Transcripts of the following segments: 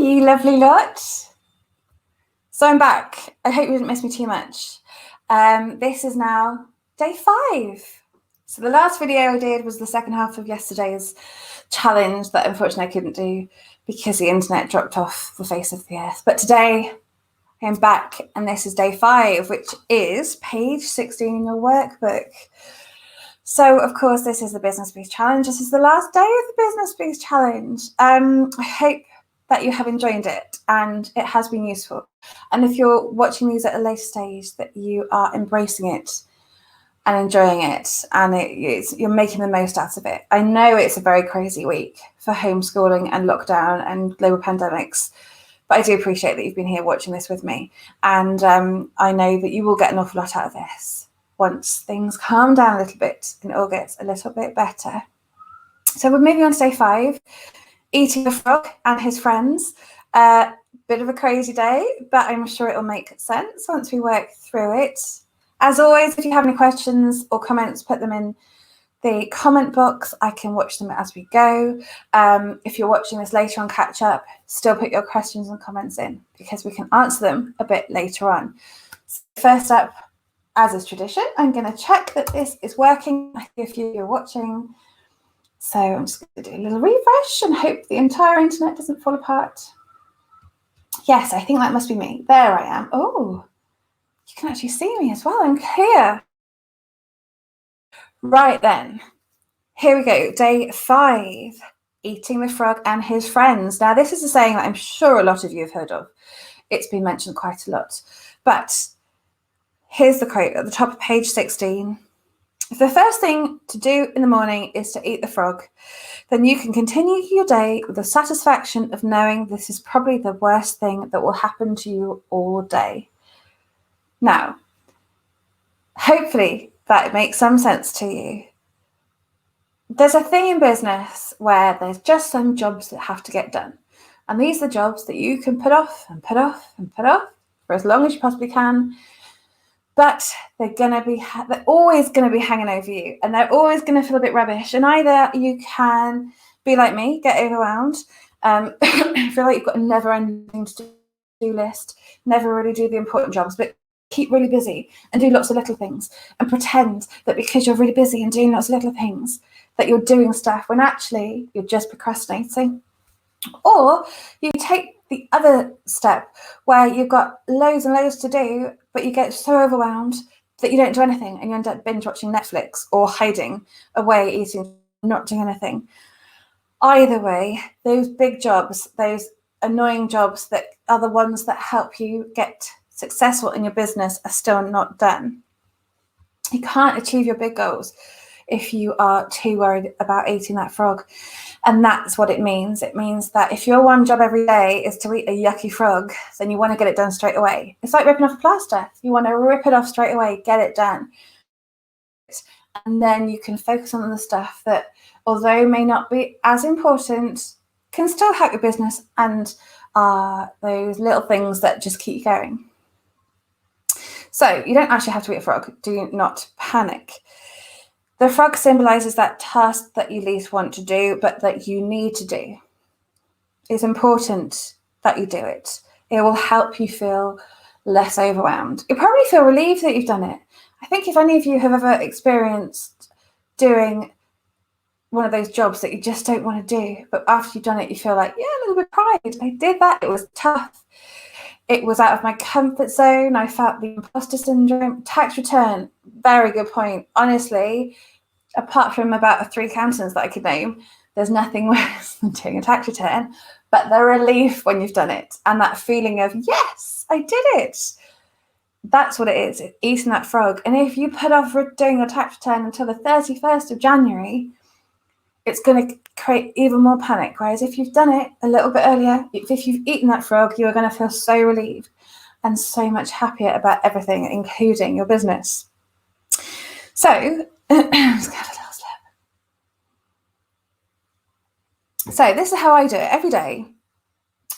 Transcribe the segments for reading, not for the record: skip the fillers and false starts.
you lovely lot. So I'm back. I hope you didn't miss me too much. This is now day 5. So the last video I did was the second half of yesterday's challenge that unfortunately I couldn't do because the internet dropped off the face of the earth. But today I'm back and this is day 5, which is page 16 in your workbook. So, of course, this is the Business Boost Challenge. This is the last day of the Business Boost Challenge. I hope that you have enjoyed it and it has been useful. And if you're watching these at a later stage, that you are embracing it and enjoying it and you're making the most out of it. I know it's a very crazy week for homeschooling and lockdown and global pandemics, but I do appreciate that you've been here watching this with me. And I know that you will get an awful lot out of this once things calm down a little bit and it all gets a little bit better. So we're moving on to day 5, eating the frog and his friends. Bit of a crazy day, but I'm sure it'll make sense once we work through it. As always, if you have any questions or comments, put them in the comment box. I can watch them as we go. If you're watching this later on catch up, still put your questions and comments in because we can answer them a bit later on. So first up, as is tradition, I'm going to check that this is working. I see a few of you are watching. So I'm just going to do a little refresh and hope the entire internet doesn't fall apart. Yes, I think that must be me. There I am. Oh, you can actually see me as well. I'm clear. Right then, here we go. Day 5, eating the frog and his friends. Now, this is a saying that I'm sure a lot of you have heard of. It's been mentioned quite a lot. But here's the quote at the top of page 16. If the first thing to do in the morning is to eat the frog, then you can continue your day with the satisfaction of knowing this is probably the worst thing that will happen to you all day. Now, hopefully that makes some sense to you. There's a thing in business where there's just some jobs that have to get done. And these are jobs that you can put off and put off and put off for as long as you possibly can. But they're always going to be hanging over you and they're always going to feel a bit rubbish. And either you can be like me, get overwhelmed, feel like you've got a never-ending to-do list, never really do the important jobs, but keep really busy and do lots of little things and pretend that because you're really busy and doing lots of little things that you're doing stuff when actually you're just procrastinating. Or you take the other step where you've got loads and loads to do, but you get so overwhelmed that you don't do anything and you end up binge watching Netflix or hiding away, eating, not doing anything. Either way, those big jobs, those annoying jobs that are the ones that help you get successful in your business are still not done. You can't achieve your big goals if you are too worried about eating that frog. And that's what it means. It means that if your one job every day is to eat a yucky frog, then you want to get it done straight away. It's like ripping off a plaster. You want to rip it off straight away, get it done. And then you can focus on the stuff that, although may not be as important, can still help your business and are those little things that just keep you going. So you don't actually have to eat a frog. Do not panic. The frog symbolizes that task that you least want to do, but that you need to do. It's important that you do it. It will help you feel less overwhelmed. You'll probably feel relieved that you've done it. I think if any of you have ever experienced doing one of those jobs that you just don't want to do, but after you've done it, you feel like, yeah, a little bit of pride. I did that. It was tough. It was out of my comfort zone. I felt the imposter syndrome. Tax return, very good point. Honestly, apart from about 3 accountants that I could name, there's nothing worse than doing a tax return. But the relief when you've done it and that feeling of, yes, I did it. That's what it is, eating that frog. And if you put off doing your tax return until the 31st of January, it's going to create even more panic. Whereas if you've done it a little bit earlier, if you've eaten that frog, you're going to feel so relieved and so much happier about everything, including your business. So, let's have a little slip. So this is how I do it. Every day,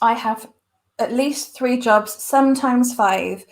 I have at least 3 jobs, sometimes 5,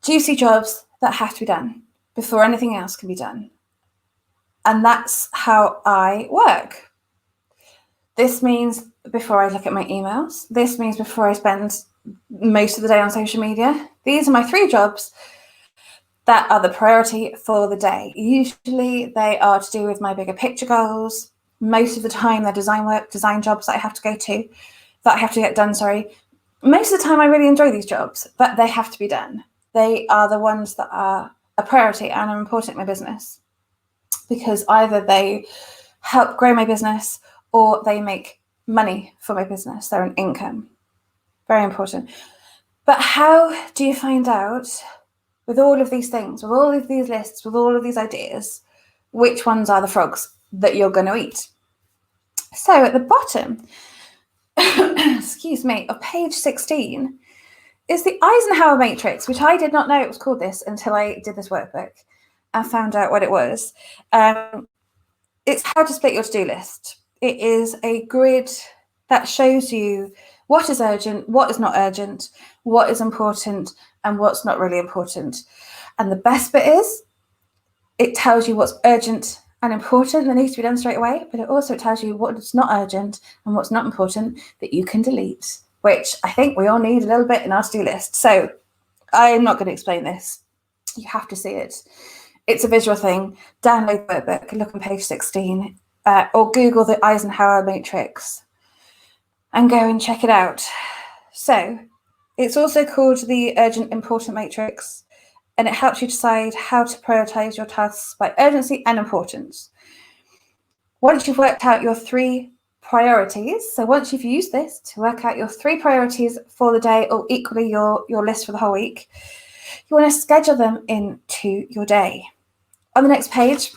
juicy jobs that have to be done before anything else can be done. And that's how I work. This means before I look at my emails. This means before I spend most of the day on social media. These are my 3 jobs that are the priority for the day. Usually they are to do with my bigger picture goals. Most of the time they're design jobs that I have to go to, that I have to get done, sorry. Most of the time I really enjoy these jobs, but they have to be done. They are the ones that are a priority and are important in my business, because either they help grow my business or they make money for my business. They're an income. Very important. But how do you find out, with all of these things, with all of these lists, with all of these ideas, which ones are the frogs that you're going to eat? So at the bottom, excuse me, of page 16 is the Eisenhower Matrix, which I did not know it was called this until I did this workbook and found out what it was. It's how to split your to-do list. It is a grid that shows you what is urgent, what is not urgent, what is important, and what's not really important. And the best bit is, it tells you what's urgent and important that needs to be done straight away, but it also tells you what's not urgent and what's not important that you can delete, which I think we all need a little bit in our to-do list. So I'm not going to explain this. You have to see it. It's a visual thing. Download the workbook, look on page 16, or Google the Eisenhower Matrix and go and check it out. So it's also called the Urgent Important Matrix, and it helps you decide how to prioritize your tasks by urgency and importance. Once you've worked out your 3 priorities, so once you've used this to work out your 3 priorities for the day, or equally your list for the whole week, you want to schedule them into your day. On the next page,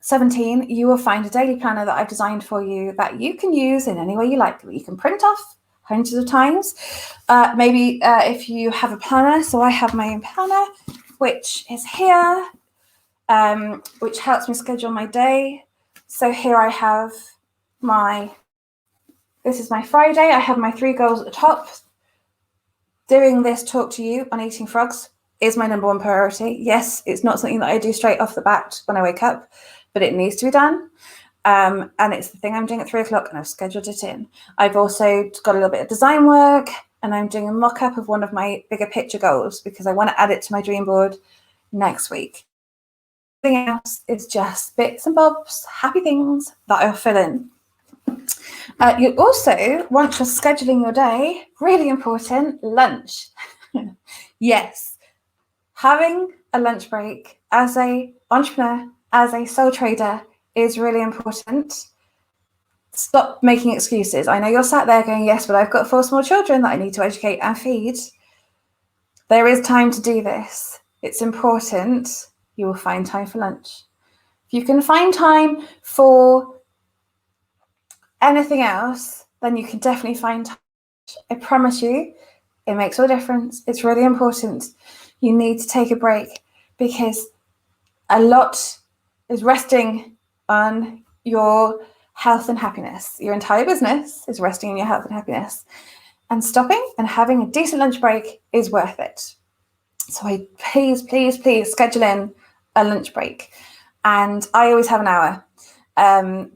17, you will find a daily planner that I've designed for you that you can use in any way you like, that you can print off hundreds of times. Maybe if you have a planner, so I have my own planner, which is here, which helps me schedule my day. So here I have this is my Friday. I have my 3 goals at the top. Doing this talk to you on eating frogs is my number 1 priority. Yes, it's not something that I do straight off the bat when I wake up, but it needs to be done. And it's the thing I'm doing at 3 o'clock, and I've scheduled it in. I've also got a little bit of design work, and I'm doing a mock-up of one of my bigger picture goals because I want to add it to my dream board next week. Everything else is just bits and bobs, happy things that I'll fill in. You also, once you're scheduling your day, really important, lunch. Yes, having a lunch break as an entrepreneur, as a sole trader, is really important. Stop making excuses. I know you're sat there going, yes, but I've got 4 small children that I need to educate and feed. There is time to do this. It's important. You will find time for lunch. If you can find time for anything else, then you can definitely find time. I promise you, it makes all the difference. It's really important. You need to take a break because a lot is resting on your health and happiness. Your entire business is resting on your health and happiness. And stopping and having a decent lunch break is worth it. So I please schedule in a lunch break. And I always have an hour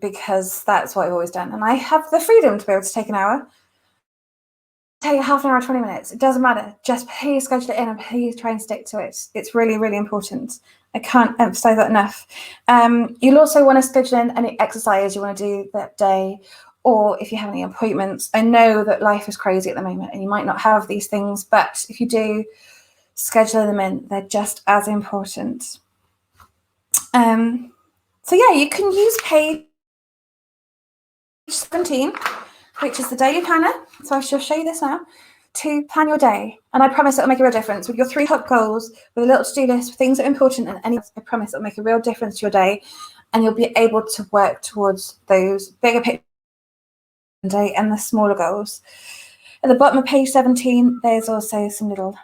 because that's what I've always done. And I have the freedom to be able to take an hour. Take half an hour, 20 minutes. It doesn't matter. Just please schedule it in and please try and stick to it. It's really, really important. I can't emphasize that enough. You'll also want to schedule in any exercise you want to do that day, or if you have any appointments. I know that life is crazy at the moment and you might not have these things, but if you do, schedule them in. They're just as important. So yeah, you can use page 17, which is the daily planner. So I shall show you this now, to plan your day. And I promise it'll make a real difference with your 3 top goals, with a little to-do list, with things that are important, and I promise it'll make a real difference to your day. And you'll be able to work towards those bigger picture day and the smaller goals. At the bottom of page 17, there's also some little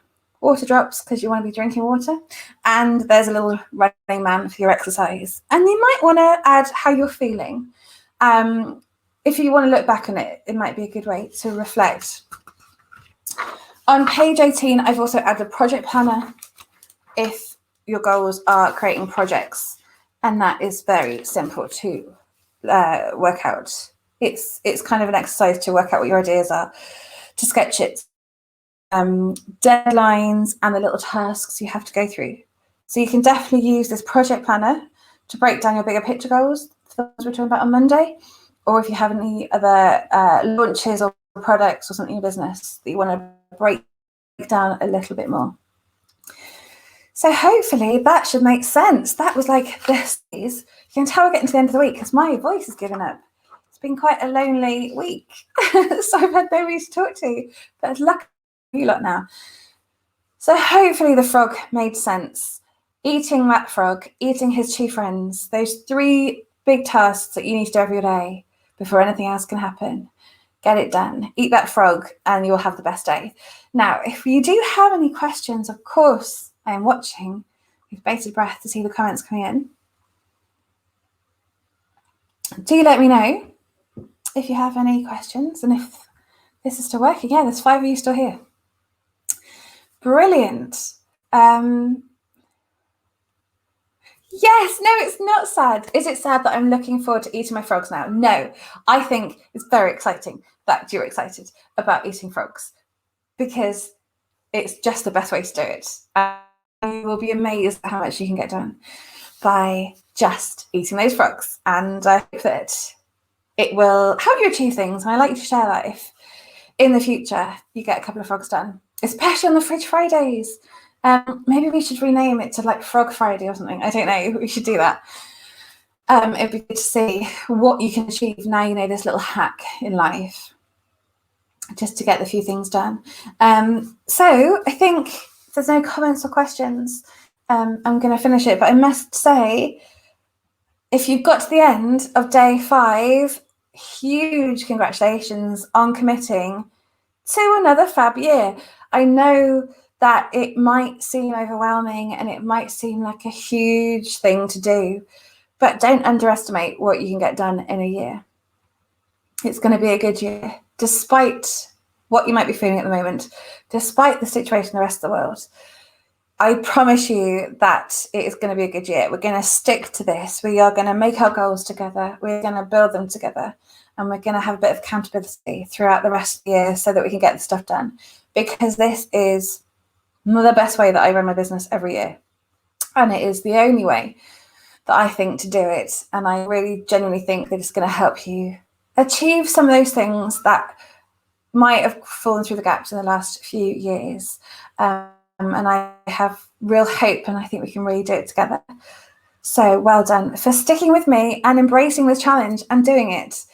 water drops because you want to be drinking water. And there's a little running man for your exercise. And you might want to add how you're feeling. If you want to look back on it, it might be a good way to reflect. On page 18, I've also added a project planner if your goals are creating projects. And that is very simple to work out it's kind of an exercise to work out what your ideas are, to sketch it, deadlines and the little tasks you have to go through. So you can definitely use this project planner to break down your bigger picture goals, the ones we're talking about on Monday, or if you have any other launches or products or something in your business that you want to break down a little bit more. So hopefully that should make sense. That was like this. You can tell we're getting to the end of the week because my voice has given up. It's been quite a lonely week. So I've had nobody to talk to, but luckily you lot now. So hopefully the frog made sense. Eating that frog, eating his two friends, those 3 big tasks that you need to do every day before anything else can happen. Get it done. Eat that frog and you'll have the best day. Now, if you do have any questions, of course, I am watching with bated breath to see the comments coming in. Do let me know if you have any questions and if this is still working. Yeah, there's 5 of you still here. Brilliant. Yes, no, it's not sad. Is it sad that I'm looking forward to eating my frogs now? No, I think it's very exciting that you're excited about eating frogs because it's just the best way to do it. And you will be amazed at how much you can get done by just eating those frogs. And I hope that it will help you achieve things. And I'd like you to share that if in the future you get a couple of frogs done, especially on the Fridge Fridays. Maybe we should rename it to like Frog Friday or something. I don't know. We should do that. It'd be good to see what you can achieve now you know this little hack in life, just to get the few things done. So I think if there's no comments or questions, I'm going to finish it. But I must say, if you've got to the end of day 5, huge congratulations on committing to another fab year. I know that it might seem overwhelming and it might seem like a huge thing to do, but don't underestimate what you can get done in a year. It's going to be a good year, despite what you might be feeling at the moment, despite the situation in the rest of the world. I promise you that it is going to be a good year. We're going to stick to this. We are going to make our goals together. We're going to build them together. And we're going to have a bit of accountability throughout the rest of the year so that we can get the stuff done. Because this is the best way that I run my business every year. And it is the only way that I think to do it. And I really genuinely think that it's going to help you achieve some of those things that might have fallen through the gaps in the last few years. And I have real hope, and I think we can really do it together. So well done for sticking with me and embracing this challenge and doing it.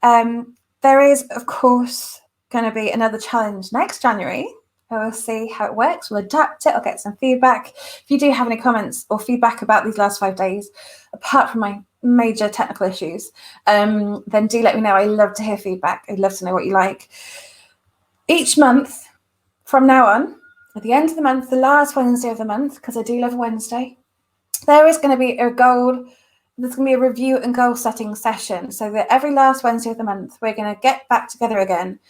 There is, of course, going to be another challenge next January. We'll see how it works. We'll adapt it. I'll get some feedback. If you do have any comments or feedback about these last 5 days, apart from my major technical issues, then do let me know. I love to hear feedback. I'd love to know what you like. Each month from now on, at the end of the month, the last Wednesday of the month, because I do love a Wednesday, there is going to be a goal. There's going to be a review and goal setting session, so that every last Wednesday of the month, we're going to get back together again.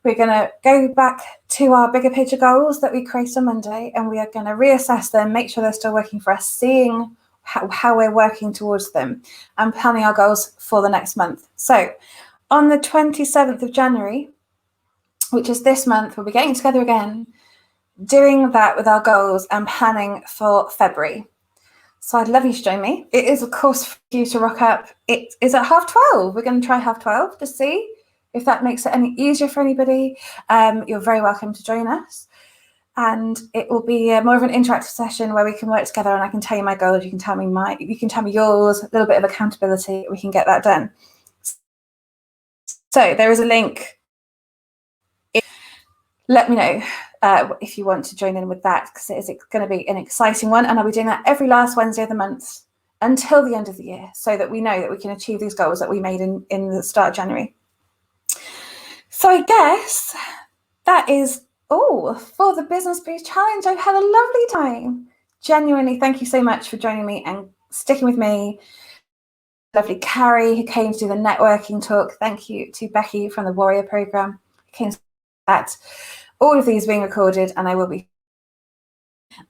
We're going to go back to our bigger picture goals that we created on Monday, and we are going to reassess them, make sure they're still working for us, seeing how we're working towards them, and planning our goals for the next month. So on the 27th of January, which is this month, we'll be getting together again, doing that with our goals and planning for February. So I'd love you to join me. It is, of course, for you to rock up. It is at 12:30. We're going to try 12:30 to see if that makes it any easier for anybody. You're very welcome to join us. And it will be more of an interactive session where we can work together, and I can tell you my goals, you can tell me yours, a little bit of accountability, we can get that done. So there is a link. Let me know if you want to join in with that, because it is going to be an exciting one, and I'll be doing that every last Wednesday of the month until the end of the year, so that we know that we can achieve these goals that we made in the start of January. So I guess that is all for the Business Boost Challenge. I've had a lovely time. Genuinely, thank you so much for joining me and sticking with me. Lovely Carrie, who came to do the networking talk. Thank you to Becky from the Warrior Programme, who came to that. All of these being recorded, and I will be.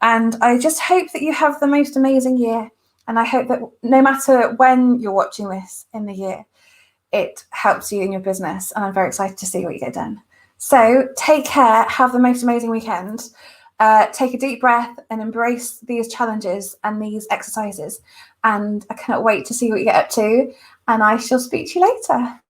And I just hope that you have the most amazing year. And I hope that no matter when you're watching this in the year, it helps you in your business, and I'm very excited to see what you get done. So take care, have the most amazing weekend. Take a deep breath and embrace these challenges and these exercises. And I cannot wait to see what you get up to. And I shall speak to you later.